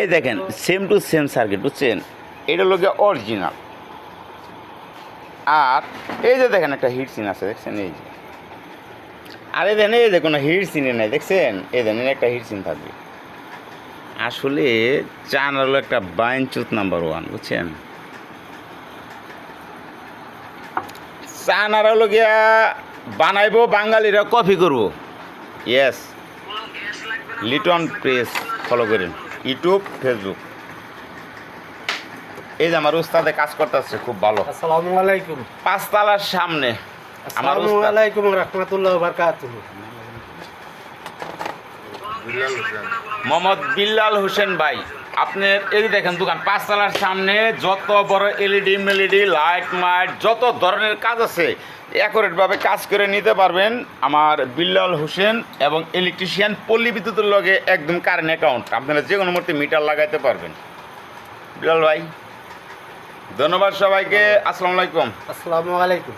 এই দেখেন same to same circuit বুঝছেন, এটা লোকে অরিজিনাল। আর এই যে দেখেন একটা হিট সিন আছে দেখছেন, এই যে আর এই দেখেন এই যে কোনো হিট সিনে নাই দেখছেন, এই দেখেন একটা হিট সিন থাকবে। আসলে চায়না হলো একটা বাইনচুত নাম্বার ওয়ান বুঝছেন। চায়নার হলো গিয়া বানাইবো, বাঙালিরা কপি করবো। ইয়েস, লিটন প্রেস ফলো করেন, ইউটিউব ফেসবুক। এই যে আমার উস্তাদে কাজ করতেছে খুব ভালো। আসসালামু আলাইকুম। পাঁচতলার সামনে আমার আসসালামু উস্তাদ আলাইকুম রাহমাতুল্লাহি ওয়া বারাকাতুহু। মোহাম্মদ বিল্লাল হোসেন ভাই, আপনার এই যে দেখেন দোকান পাঁচতলার সামনে, যত বড় এলইডি মেলইডি লাইট মাইট যত ধরনের কাজ আছে অ্যাকুরেটভাবে কাজ করে নিতে পারবেন আমার বিল্লাল হোসেন। এবং ইলেকট্রিশিয়ান, পল্লী বিদ্যুতের লগে একদম কারেন্ট অ্যাকাউন্ট, আপনারা যে কোনো মুহূর্তে মিটার লাগাইতে পারবেন। বিল্লাল ভাই ধন্যবাদ সবাইকে, আসসালামু আলাইকুম। আসসালামু আলাইকুম।